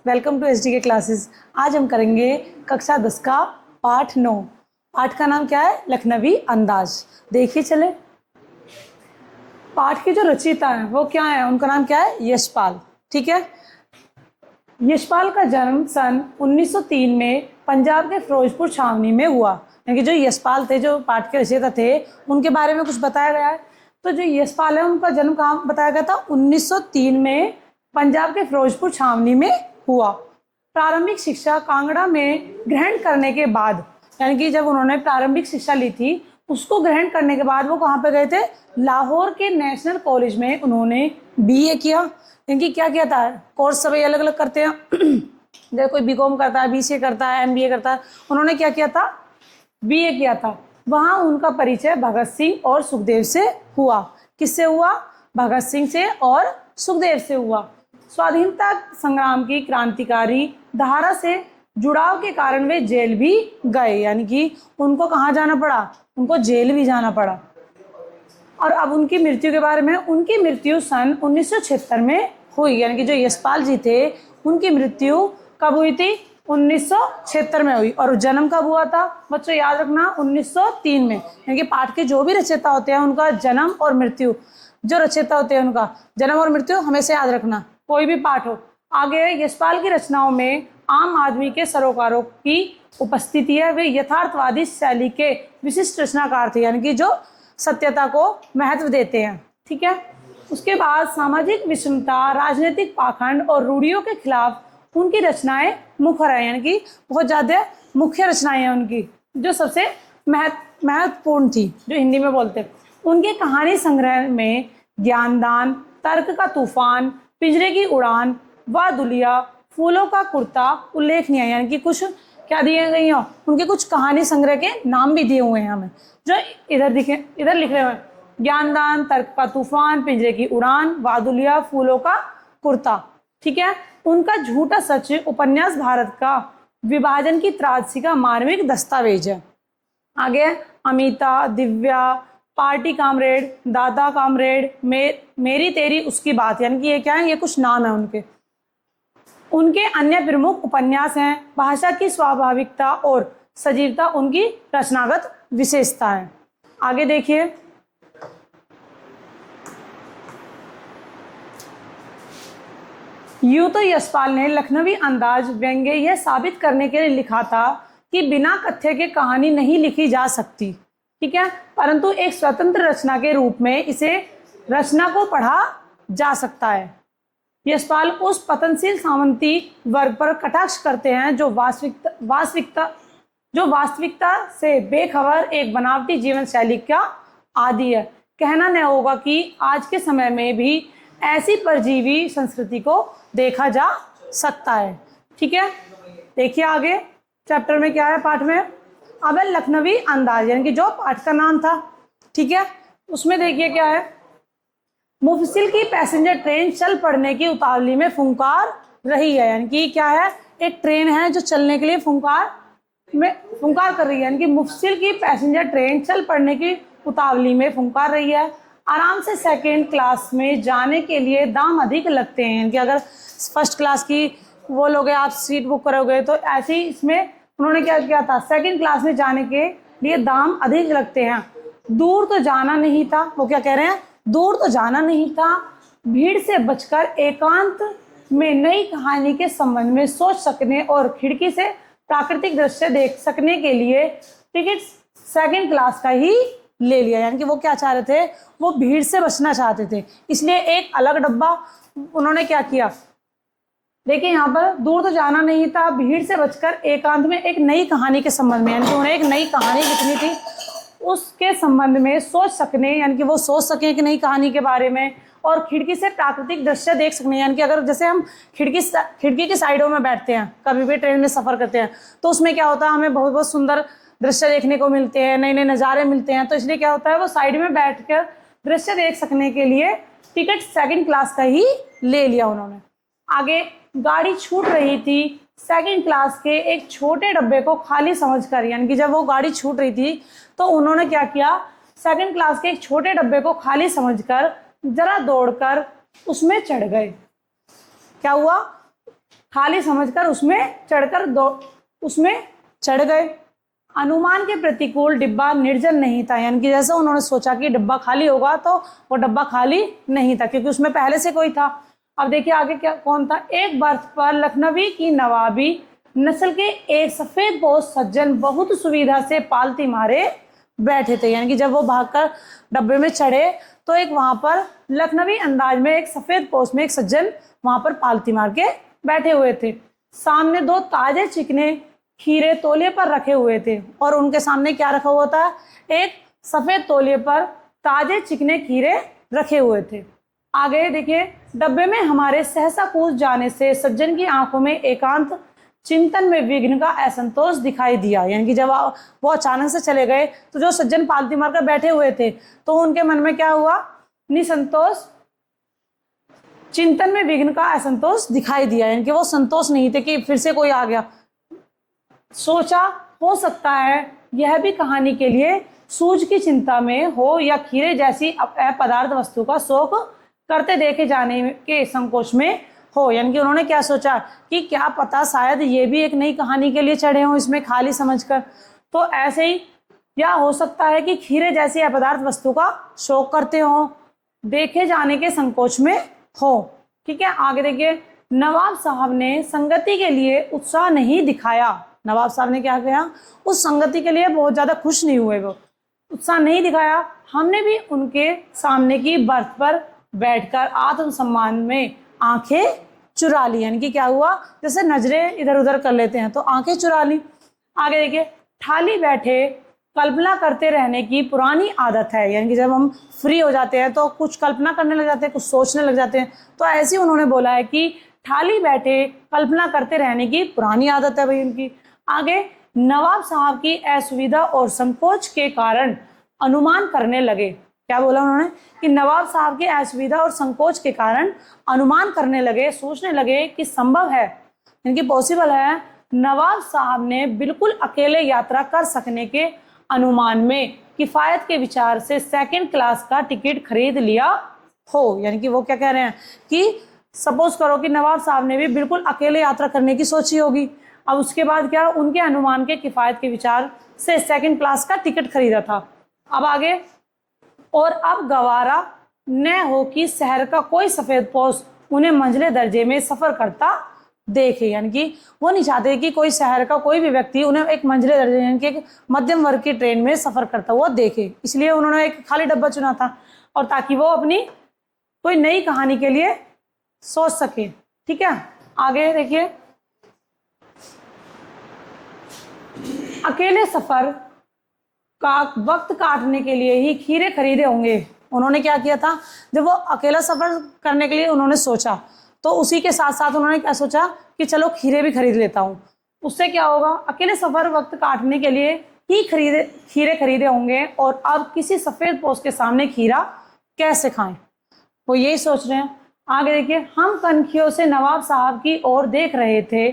Welcome to SD के classes. आज हम करेंगे कक्षा 10 का पाठ 9। पाठ का नाम क्या है? लखनवी अंदाज। देखिए चले। पाठ की जो रचयिता है वो क्या है? उनका नाम क्या है? यशपाल। ठीक है। यशपाल का जन्म सन 1903 में पंजाब के फिरोजपुर छावनी में हुआ। यानी कि जो यशपाल थे, जो पाठ के रचयिता थे, उनके बारे में कुछ बताया गया है। तो जो यशपाल है उनका जन्म कहाँ बताया गया था? 1903 में पंजाब के फिरोजपुर छावनी में हुआ। प्रारंभिक शिक्षा कांगड़ा में ग्रहण करने के बाद, यानी कि जब उन्होंने प्रारंभिक शिक्षा ली थी उसको ग्रहण करने के बाद वो कहाँ पे गए थे? लाहौर के नेशनल कॉलेज में उन्होंने बीए किया। इनकी क्या किया था? कोर्स सभी अलग अलग करते हैं जैसे कोई बीकॉम करता है, बीसीए करता है, एमबीए करता है। उन्होंने क्या किया था? बीए किया था। वहाँ उनका परिचय भगत सिंह और सुखदेव से हुआ। किससे हुआ? भगत सिंह से और सुखदेव से हुआ। स्वाधीनता संग्राम की क्रांतिकारी धारा से जुड़ाव के कारण वे जेल भी गए। यानी कि उनको कहाँ जाना पड़ा? उनको जेल भी जाना पड़ा। और अब उनकी मृत्यु के बारे में, उनकी मृत्यु सन 1976 में हुई। यानी कि जो यशपाल जी थे उनकी मृत्यु कब हुई थी? 1976 में हुई। और जन्म कब हुआ था बच्चों? याद रखना, 1903 में। यानी कि पाठ के जो भी रचयिता होते हैं उनका जन्म और मृत्यु, जो रचयिता होते हैं उनका जन्म और मृत्यु हमेशा याद रखना, कोई भी पाठ हो। आगे यशपाल की रचनाओं में आम आदमी के सरोकारों की उपस्थिति है। वे यथार्थवादी शैली के विशिष्ट रचनाकार थे, यानी कि जो सत्यता को महत्व देते हैं। ठीक है। उसके बाद सामाजिक विषमता, राजनीतिक पाखंड और रूढ़ियों के खिलाफ उनकी रचनाएं मुखर है। यानी कि बहुत ज़्यादा मुख्य रचनाएं हैं उनकी, जो सबसे महत्वपूर्ण थी, जो हिंदी में बोलते हैं। उनके कहानी संग्रह में ज्ञानदान, तर्क का तूफान, पिंजरे की उड़ान, वादुलिया, फूलों का कुर्ता उल्लेखनीय है। यानी कि कुछ क्या दिए गई हैं? उनके कुछ कहानी संग्रह के नाम भी दिए हुए हैं हमें, जो इधर लिख रहे हैं। ज्ञानदान, तर्क का तूफान, पिंजरे की उड़ान, वादुलिया, फूलों का कुर्ता। ठीक है। उनका झूठा सच उपन्यास भारत का विभाजन की त्रासदी का मार्मिक दस्तावेज है। आगे अमिता, दिव्या, पार्टी कामरेड, दादा कामरेड, मेरी तेरी उसकी बात। यानी कि ये क्या है? ये कुछ नाम है उनके। उनके अन्य प्रमुख उपन्यास हैं। भाषा की स्वाभाविकता और सजीवता उनकी रचनागत विशेषता है। आगे देखिए। यूं तो यशपाल ने लखनवी अंदाज व्यंग्य यह साबित करने के लिए लिखा था कि बिना कथ्य के कहानी नहीं लिखी जा सकती। ठीक है। परंतु एक स्वतंत्र रचना के रूप में इसे रचना को पढ़ा जा सकता है। यशपाल उस पतनशील सामंती वर्ग पर कटाक्ष करते हैं जो वास्तविकता से बेखबर एक बनावटी जीवन शैली का आदी है। कहना न होगा कि आज के समय में भी ऐसी परजीवी संस्कृति को देखा जा सकता है। ठीक है। देखिए आगे चैप्टर में क्या है पाठ में। अब लखनवी अंदाज, यानी कि जो पाठ का नाम था। ठीक है। उसमें देखिए क्या है। मुफस्सिल की पैसेंजर ट्रेन चल पड़ने की उतावली में फुंकार रही है। यानी कि क्या है? एक ट्रेन है जो चलने के लिए फुंकार कर रही है। यानी कि मुफस्सिल की पैसेंजर ट्रेन चल पड़ने की उतावली में फुंकार रही है। आराम से सेकेंड क्लास में जाने के लिए दाम अधिक लगते हैं। कि अगर फर्स्ट क्लास की वो लोगे, आप सीट बुक करोगे, तो ऐसे ही इसमें उन्होंने क्या किया था? सेकेंड क्लास में जाने के लिए दाम अधिक लगते हैं। दूर तो जाना नहीं था। वो क्या कह रहे हैं? दूर तो जाना नहीं था। भीड़ से बचकर एकांत में नई कहानी के संबंध में सोच सकने और खिड़की से प्राकृतिक दृश्य देख सकने के लिए टिकट सेकेंड क्लास का ही ले लिया। यानी कि वो क्या चाह रहे थे? वो भीड़ से बचना चाहते थे, इसलिए एक अलग डब्बा उन्होंने क्या किया। देखिए यहाँ पर दूर तो जाना नहीं था, भीड़ से बचकर एकांत में एक नई कहानी के संबंध में, यानी कि उन्हें एक नई कहानी लिखनी थी, उसके संबंध में सोच सकने, यानी कि वो सोच सकें कि नई कहानी के बारे में, और खिड़की से प्राकृतिक दृश्य देख सकने। यानी कि अगर जैसे हम खिड़की की साइडों में बैठते हैं, कभी भी ट्रेन में सफ़र करते हैं, तो उसमें क्या होता है? हमें बहुत बहुत सुंदर दृश्य देखने को मिलते हैं, नए नए नज़ारे मिलते हैं। तो इसलिए क्या होता है? वो साइड में बैठकर दृश्य देख सकने के लिए टिकट सेकंड क्लास का ही ले लिया उन्होंने। आगे गाड़ी छूट रही थी। सेकंड क्लास के एक छोटे डब्बे को खाली समझकर, यानी कि जब वो गाड़ी छूट रही थी तो उन्होंने क्या किया? सेकंड क्लास के एक छोटे डब्बे को खाली समझकर जरा दौड़कर उसमें चढ़ गए। क्या हुआ? खाली समझकर उसमें चढ़ गए। अनुमान के प्रतिकूल डिब्बा निर्जन नहीं था, यानी कि जैसे उन्होंने सोचा कि डिब्बा खाली होगा तो वो डिब्बा खाली नहीं था, क्योंकि उसमें पहले से कोई था। अब देखिए आगे क्या कौन था। एक बर्थ पर लखनवी की नवाबी नस्ल के एक सफेद पोश सज्जन बहुत सुविधा से पालती मारे बैठे थे, यानी कि जब वो भागकर डब्बे में चढ़े तो एक वहां पर लखनवी अंदाज में एक सफेद पोश में एक सज्जन वहां पर पालती मार के बैठे हुए थे। सामने 2 ताजे चिकने खीरे तौलिए पर रखे हुए थे, और उनके सामने क्या रखा हुआ था, एक सफेद तौलिए पर ताजे चिकने खीरे रखे हुए थे। आगे देखिए, डब्बे में हमारे सहसा कूद जाने से सज्जन की आंखों में एकांत चिंतन में विघ्न का असंतोष दिखाई दिया, यानी कि जब वो अचानक से चले गए तो जो सज्जन पालती मारकर बैठे हुए थे तो उनके मन में क्या हुआ, निसंतोष, चिंतन में विघ्न का असंतोष दिखाई दिया, यानी कि वो संतोष नहीं थे कि फिर से कोई आ गया। सोचा हो सकता है यह भी कहानी के लिए सूझ की चिंता में हो या खीरे जैसी अपदार्थ वस्तु का शौक करते देखे जाने के संकोच में हो, यानी कि उन्होंने क्या सोचा कि क्या पता शायद ये भी एक नई कहानी के लिए चढ़े हों इसमें खाली समझकर, तो ऐसे ही या हो सकता है कि खीरे जैसी अपदार्थ वस्तु का शौक करते हो, देखे जाने के संकोच में हो। ठीक है, आगे देखिए, नवाब साहब ने संगति के लिए उत्साह नहीं दिखाया। नवाब साहब ने क्या किया, उस संगति के लिए बहुत ज्यादा खुश नहीं हुए, वो उत्साह नहीं दिखाया। हमने भी उनके सामने की बर्थ पर बैठकर आत्मसम्मान में आंखें चुरा ली, यानी कि क्या हुआ, जैसे नजरें इधर उधर कर लेते हैं तो आंखें चुरा ली। आगे देखिए, ठाली बैठे कल्पना करते रहने की पुरानी आदत है, यानी कि जब हम फ्री हो जाते हैं तो कुछ कल्पना करने लग जाते हैं, कुछ सोचने लग जाते हैं, तो ऐसे उन्होंने बोला है कि ठाली बैठे कल्पना करते रहने की पुरानी आदत है भाई उनकी। आगे, नवाब साहब की असुविधा और संकोच के कारण अनुमान करने लगे। क्या बोला उन्होंने कि नवाब साहब की असुविधा और संकोच के कारण अनुमान करने लगे, सोचने लगे कि संभव है, इनकी पॉसिबल है नवाब साहब ने बिल्कुल अकेले यात्रा कर सकने के अनुमान में किफायत के विचार से 2nd क्लास का टिकट खरीद लिया हो, यानी कि वो क्या कह रहे हैं कि सपोज करो कि नवाब साहब ने भी बिल्कुल अकेले यात्रा करने की सोची होगी। अब उसके बाद क्या, उनके अनुमान के किफायत के विचार से 2nd क्लास का टिकट खरीदा था। अब आगे, और अब गवारा न हो कि शहर का कोई सफेद पोश उन्हें मंझले दर्जे में सफर करता देखे, यानी कि वो नहीं चाहते कि कोई शहर का कोई भी व्यक्ति उन्हें एक मंझले दर्जे यानी कि एक मध्यम वर्ग की ट्रेन में सफर करता हुआ देखे, इसलिए उन्होंने एक खाली डब्बा चुना था, और ताकि वो अपनी कोई नई कहानी के लिए सोच सके। ठीक है, आगे देखिए, अकेले सफर का वक्त काटने के लिए ही खीरे खरीदे होंगे। उन्होंने क्या किया था, जब वो अकेला सफर करने के लिए उन्होंने सोचा तो उसी के साथ साथ उन्होंने क्या सोचा कि चलो खीरे भी खरीद लेता हूँ, उससे क्या होगा, अकेले सफर वक्त काटने के लिए ही खीरे खरीदे होंगे, और अब किसी सफेद पोश के सामने खीरा कैसे खाएं, वो यही सोच रहे हैं। आगे देखिए, हम कनखियों से नवाब साहब की ओर देख रहे थे।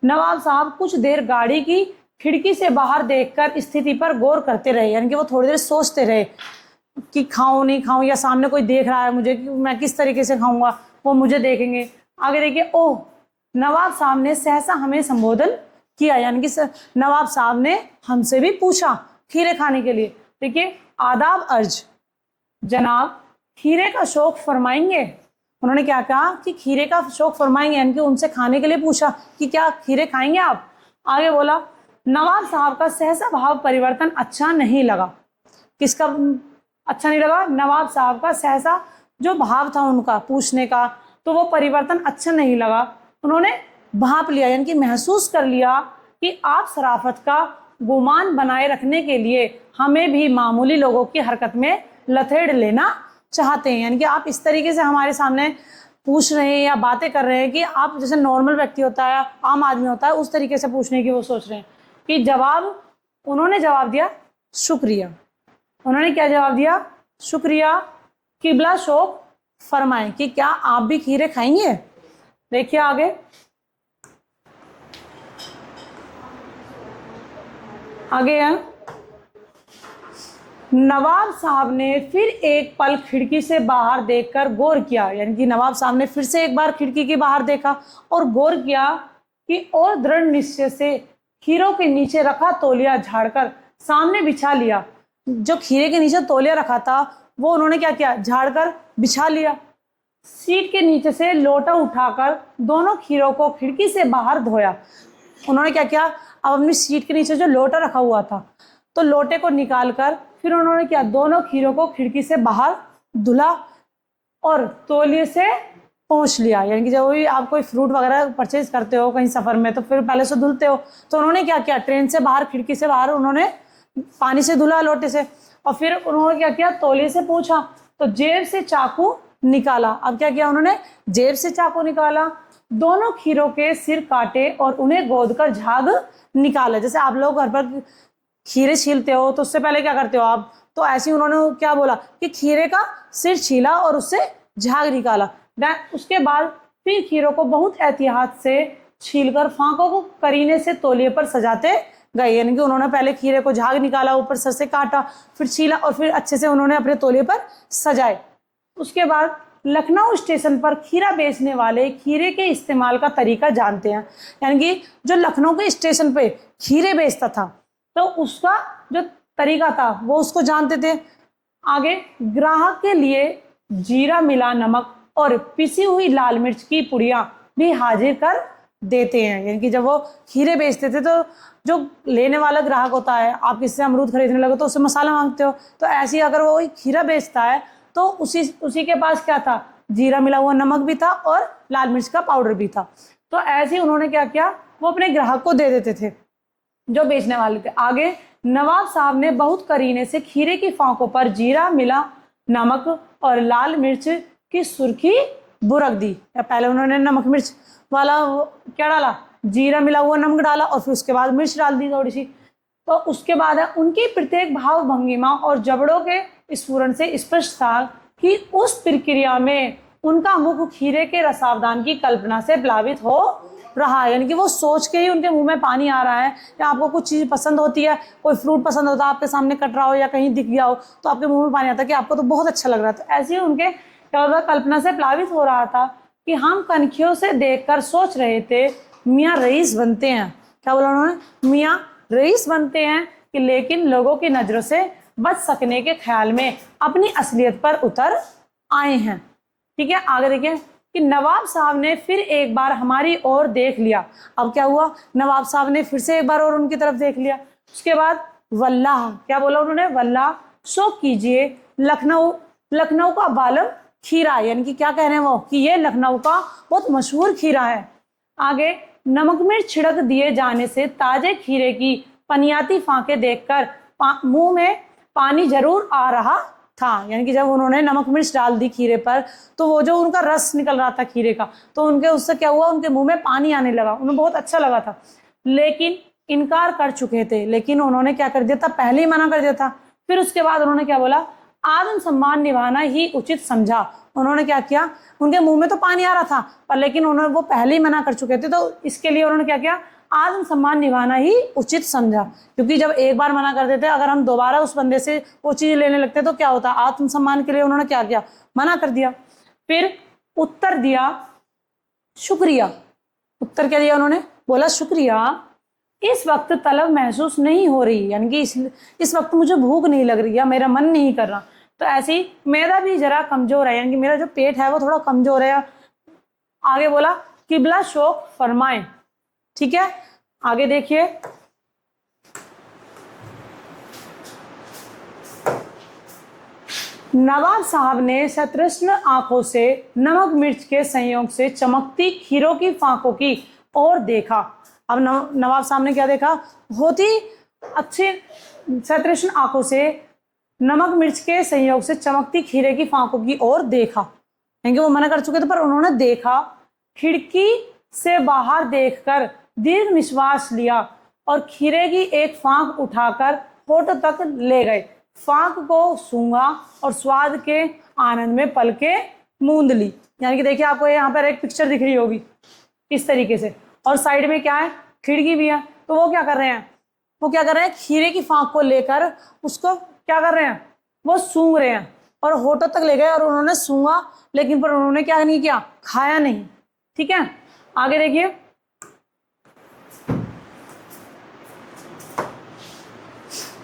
नवाब साहब कुछ देर गाड़ी की खिड़की से बाहर देखकर स्थिति पर गौर करते रहे, यानी कि वो थोड़ी देर सोचते रहे कि खाऊं नहीं खाऊं, या सामने कोई देख रहा है मुझे कि मैं किस तरीके से खाऊंगा, वो मुझे देखेंगे। आगे देखिए, ओह, नवाब साहब ने सहसा हमें संबोधन किया, यानी कि नवाब साहब ने हमसे भी पूछा खीरे खाने के लिए। देखिए, आदाब अर्ज, जनाब खीरे का शौक फरमाएंगे। उन्होंने क्या कहा कि खीरे का शौक फरमाएंगे, यानी कि उनसे खाने के लिए पूछा कि क्या खीरे खाएंगे आप। आगे बोला, नवाब साहब का सहसा भाव परिवर्तन अच्छा नहीं लगा। किसका अच्छा नहीं लगा, नवाब साहब का सहसा जो भाव था उनका पूछने का, तो वो परिवर्तन अच्छा नहीं लगा। उन्होंने भाप लिया, यानी कि महसूस कर लिया कि आप शराफत का गुमान बनाए रखने के लिए हमें भी मामूली लोगों की हरकत में लथेड़ लेना चाहते हैं, यानी कि आप इस तरीके से हमारे सामने पूछ रहे हैं या बातें कर रहे हैं कि आप जैसे नॉर्मल व्यक्ति होता है, आम आदमी होता है, उस तरीके से पूछने की वो सोच रहे हैं। कि उन्होंने जवाब दिया शुक्रिया। उन्होंने क्या जवाब दिया, शुक्रिया, किबला शौक फरमाएं कि क्या आप भी खीरे खाएंगे। देखिए आगे, आगे है, नवाब साहब ने फिर एक पल खिड़की से बाहर देखकर गौर किया, यानी कि नवाब साहब ने फिर से एक बार खिड़की के बाहर देखा और गौर किया कि और दृढ़ निश्चय से खीरों के नीचे रखा तौलिया झाड़कर सामने बिछा लिया। जो खीरे के नीचे तौलिया रखा था वो उन्होंने क्या किया, झाड़कर बिछा लिया। सीट के नीचे से लोटा उठाकर दोनों खीरों को खिड़की से बाहर धोया। उन्होंने क्या किया, अब अपनी सीट के नीचे जो लोटा रखा हुआ था तो लोटे को निकालकर फिर उन्होंने क्या, दोनों खीरों को खिड़की से बाहर धुला और तौलिए से पोंछ लिया। यानी कि जब भी आप कोई फ्रूट वगैरह परचेज करते हो कहीं सफ़र में तो फिर पहले से धुलते हो, तो उन्होंने क्या किया, ट्रेन से बाहर खिड़की से बाहर उन्होंने पानी से धुला लोटे से, और फिर उन्होंने क्या किया, तौलिए से पोंछा। तो जेब से चाकू निकाला। अब क्या किया उन्होंने, जेब से चाकू निकाला, दोनों खीरों के सिर काटे और उन्हें गोद कर झाग निकाला। जैसे आप लोग घर पर खीरे छीलते हो तो उससे पहले क्या करते हो आप, तो ऐसे ही उन्होंने क्या बोला कि खीरे का सिर छीला और उससे झाग निकाला। उसके बाद फिर खीरों को बहुत एहतियात से छीलकर फांकों को करीने से तौलिए पर सजाते गए। यानी कि उन्होंने पहले खीरे को झाग निकाला, ऊपर सर से काटा, फिर छीला और फिर अच्छे से उन्होंने अपने तौलिए पर सजाए। उसके बाद लखनऊ स्टेशन पर खीरा बेचने वाले खीरे के इस्तेमाल का तरीका जानते हैं। यानी कि जो लखनऊ के स्टेशन पे खीरे बेचता था तो उसका जो तरीका था वो उसको जानते थे। आगे ग्राहक के लिए जीरा मिला नमक और पिसी हुई लाल मिर्च की पुड़ियाँ भी हाजिर कर देते हैं। यानी कि जब वो खीरे बेचते थे तो जो लेने वाला ग्राहक होता है, आप किसी से अमरूद खरीदने लगे तो उससे मसाला मांगते हो, तो ऐसे ही अगर वो खीरा बेचता है तो उसी के पास क्या था, जीरा मिला हुआ नमक भी था और लाल मिर्च का पाउडर भी था। तो ऐसे ही उन्होंने क्या किया, वो अपने ग्राहक को दे देते थे जो बेचने वाले थे। आगे नवाब साहब ने बहुत करीने से खीरे की फांकों पर जीरा मिला नमक और लाल मिर्च की सुर्खी बुरक दी। या पहले उन्होंने नमक मिर्च वाला क्या डाला, जीरा मिला हुआ नमक डाला और फिर उसके बाद मिर्च डाल दी थोड़ी सी। तो उसके बाद है उनकी प्रत्येक भाव भंगिमा और जबड़ों के स्फुरन से स्पष्ट था कि उस प्रक्रिया में उनका मुख खीरे के रसावदान की कल्पना से प्लावित हो रहा है। यानी कि वो सोच के ही उनके मुंह में पानी आ रहा है। या आपको कुछ चीज़ पसंद होती है, कोई फ्रूट पसंद होता है, आपके सामने कट रहा हो या कहीं दिख गया हो तो आपके मुंह में पानी आता है कि आपको तो बहुत अच्छा लग रहा था। ऐसे ही उनके कल्पना से प्लावित हो रहा था कि हम कनखियों से देखकर सोच रहे थे मियाँ रईस बनते हैं। क्या बोला उन्होंने, मियाँ रईस बनते हैं कि लेकिन लोगों की नज़रों से बच सकने के ख्याल में अपनी असलियत पर उतर आए हैं। ठीक है, आगे देखिए कि नवाब साहब ने फिर एक बार हमारी ओर देख लिया। अब क्या हुआ, नवाब साहब ने फिर से एक बार और उनकी तरफ देख लिया। उसके बाद वल्लाह, क्या बोला उन्होंने, वल्लाह सो कीजिए लखनऊ का बालम खीरा। यानी कि क्या कह रहे हैं वो, कि ये लखनऊ का बहुत मशहूर खीरा है। आगे नमक मिर्च छिड़क दिए जाने से ताजे खीरे की पनियाती फांके देखकर मुंह में पानी जरूर आ रहा था। यानी कि जब उन्होंने नमक मिर्च डाल दी खीरे पर तो वो जो उनका रस निकल रहा था खीरे का, तो उनके उससे क्या हुआ, उनके मुंह में पानी आने लगा, उन्हें बहुत अच्छा लगा था। लेकिन इनकार कर चुके थे, लेकिन उन्होंने क्या कर दिया था, पहले ही मना कर दिया था। फिर उसके बाद उन्होंने क्या बोला, आत्म सम्मान निभाना ही उचित समझा। उन्होंने क्या किया, उनके मुंह में तो पानी आ रहा था पर लेकिन उन्होंने वो पहले ही मना कर चुके थे, तो इसके लिए उन्होंने क्या किया, आत्म सम्मान निभाना ही उचित समझा। क्योंकि जब एक बार मना कर देते, अगर हम दोबारा उस बंदे से वो चीज़ लेने लगते तो क्या होता, आत्म सम्मान के लिए उन्होंने क्या किया, मना कर दिया। फिर उत्तर दिया शुक्रिया। उत्तर क्या दिया उन्होंने, बोला शुक्रिया, इस वक्त तलब महसूस नहीं हो रही। यानी कि इस वक्त मुझे भूख नहीं लग रही है, मेरा मन नहीं कर रहा। तो ऐसे ही मेरा भी जरा कमजोर है, यानी कि मेरा जो पेट है वो थोड़ा कमजोर है। आगे बोला किबला शोक फरमाए। ठीक है, आगे देखिए नवाब साहब ने सतृष्ण आंखों से नमक मिर्च के संयोग से चमकती खीरों की फांकों की ओर देखा। अब नवाब साहब ने क्या देखा, बहुत ही अच्छी सतृष्ण आंखों से नमक मिर्च के संयोग से चमकती खीरे की फांकों की ओर देखा। यानी कि वो मना कर चुके थे पर उन्होंने देखा। खिड़की से बाहर देखकर दीर्घ निश्वास लिया और खीरे की एक फांक उठाकर होठों तक ले गए। फांक को सूंघा और स्वाद के आनंद में पलके मूंद ली। यानी कि देखिए आपको यहाँ पर एक पिक्चर दिख रही होगी इस तरीके से, और साइड में क्या है, खिड़की भी है। तो वो क्या कर रहे हैं, खीरे की फांक को लेकर उसको क्या कर रहे हैं, वो सूंघ रहे हैं और होठों तक ले गए और उन्होंने सूंघा, लेकिन पर उन्होंने क्या नहीं किया, खाया नहीं। ठीक है, आगे देखिए,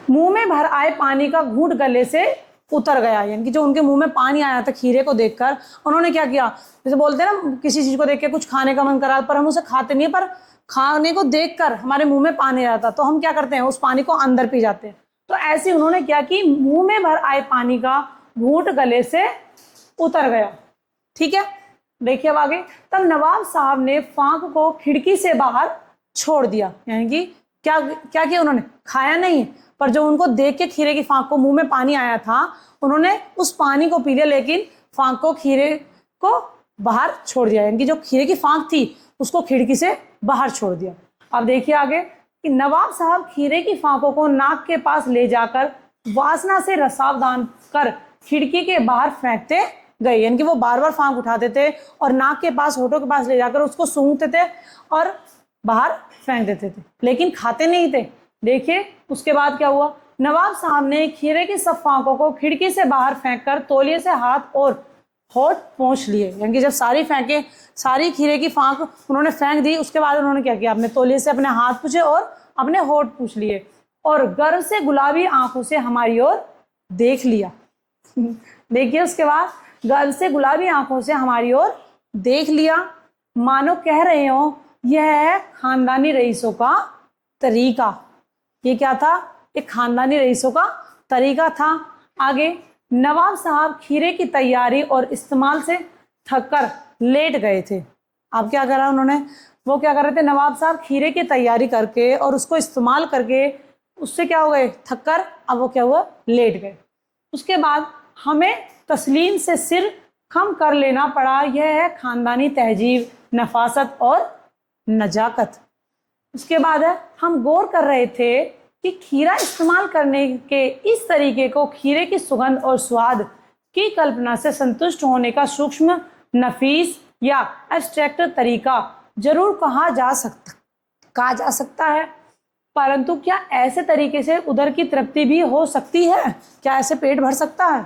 मुंह में भर आए पानी का घूंट गले से उतर गया। यानी कि जो उनके मुंह में पानी आया था खीरे को देखकर, उन्होंने क्या किया, जैसे बोलते हैं ना, किसी चीज को देख के कुछ खाने का मन करा पर हम उसे खाते नहीं है, पर खाने को देखकर हमारे मुंह में पानी आता तो हम क्या करते हैं, उस पानी को अंदर पी जाते हैं। तो ऐसे उन्होंने क्या कि मुंह में भर आए पानी का घूंट गले से उतर गया। ठीक है, देखिए अब आगे, तब नवाब साहब ने फांक को खिड़की से बाहर छोड़ दिया। यानी कि क्या क्या किया उन्होंने, खाया नहीं, पर जो उनको देख के खीरे की फांक को मुंह में पानी आया था, उन्होंने उस पानी को पी लिया, लेकिन फांक को, खीरे को बाहर छोड़ दिया। यानी कि जो खीरे की फांक थी उसको खिड़की से बाहर छोड़ दिया। अब देखिए आगे कि नवाब साहब खीरे की फांकों को नाक के पास ले जाकर वासना से रसावदान कर खिड़की के बाहर फेंकते गए। यानी कि वो बार बार फांक उठाते थे और नाक के पास, होठों के पास ले जाकर उसको सूंघते थे और बाहर फेंक देते थे, लेकिन खाते नहीं थे। देखिए उसके बाद क्या हुआ, नवाब साहब ने खीरे की सब फांकों को खिड़की से बाहर फेंककर तौलिए से हाथ और होठ पोंछ लिए। यानी कि जब सारी खीरे की फांक उन्होंने फेंक दी, उसके बाद उन्होंने क्या किया, अपने तौलिए से अपने हाथ पूछे और अपने होठ पूछ लिए और गर्व से गुलाबी आंखों से हमारी ओर देख लिया। देखिए उसके बाद, गर्व से गुलाबी आंखों से हमारी ओर देख लिया, मानो कह रहे हो यह है खानदानी रईसों का तरीका। ये क्या था, एक खानदानी रईसों का तरीका था। आगे, नवाब साहब खीरे की तैयारी और इस्तेमाल से थककर लेट गए थे। अब क्या करा उन्होंने, वो क्या कर रहे थे, नवाब साहब खीरे की तैयारी करके और उसको इस्तेमाल करके उससे क्या हो गए, थककर अब वो क्या हुआ, लेट गए। उसके बाद हमें तस्लीम से सिर खम कर लेना पड़ा, यह है खानदानी तहजीब, नफासत और नजाकत। उसके बाद है, हम गौर कर रहे थे कि खीरा इस्तेमाल करने के इस तरीके को खीरे की सुगंध और स्वाद की कल्पना से संतुष्ट होने का सूक्ष्म, नफीस या एब्स्ट्रैक्ट तरीका जरूर कहा जा सकता है, परंतु क्या ऐसे तरीके से उदर की तृप्ति भी हो सकती है, क्या ऐसे पेट भर सकता है।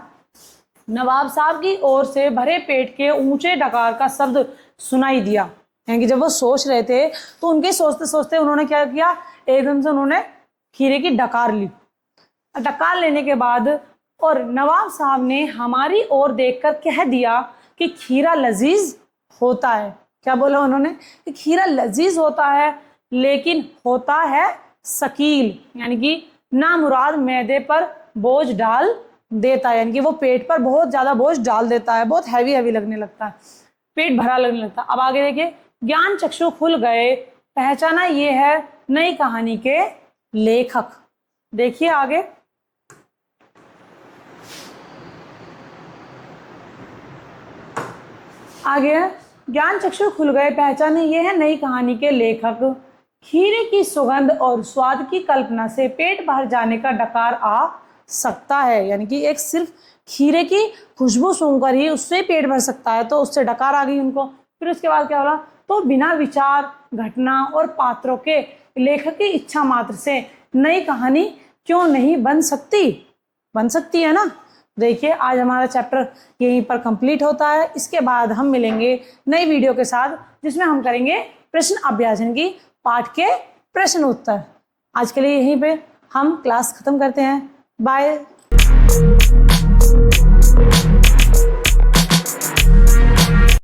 नवाब साहब की ओर से भरे पेट के ऊंचे डकार का शब्द सुनाई दिया। यानी कि जब वो सोच रहे थे तो उनके सोचते सोचते उन्होंने क्या किया, एकदम से उन्होंने खीरे की डकार ली। डकार लेने के बाद और नवाब साहब ने हमारी ओर देखकर कह दिया कि खीरा लजीज होता है। क्या बोला उन्होंने, कि खीरा लजीज होता है, लेकिन होता है सकील, यानी कि नामुराद मैदे पर बोझ डाल देता है। यानी कि वो पेट पर बहुत ज्यादा बोझ डाल देता है, बहुत हैवी लगने लगता है, पेट भरा लगने लगता है। अब आगे देखिए, ज्ञान चक्षु खुल गए, पहचाना ये है नई कहानी के लेखक। देखिए आगे, ज्ञान चक्षु खुल गए, पहचाने ये है नई कहानी के लेखक। खीरे की सुगंध और स्वाद की कल्पना से पेट भर जाने का डकार आ सकता है। यानी कि एक सिर्फ खीरे की खुशबू सूंघकर ही उससे पेट भर सकता है, तो उससे डकार आ गई उनको। फिर उसके बाद क्या बोला, तो बिना विचार, घटना और पात्रों के लेखक की इच्छा मात्र से नई कहानी क्यों नहीं बन सकती है ना। देखिए आज हमारा चैप्टर यहीं पर कंप्लीट होता है। इसके बाद हम मिलेंगे नई वीडियो के साथ, जिसमें हम करेंगे प्रश्न अभ्यासन की पाठ के प्रश्न उत्तर। आज के लिए यहीं पे हम क्लास खत्म करते हैं। बाय।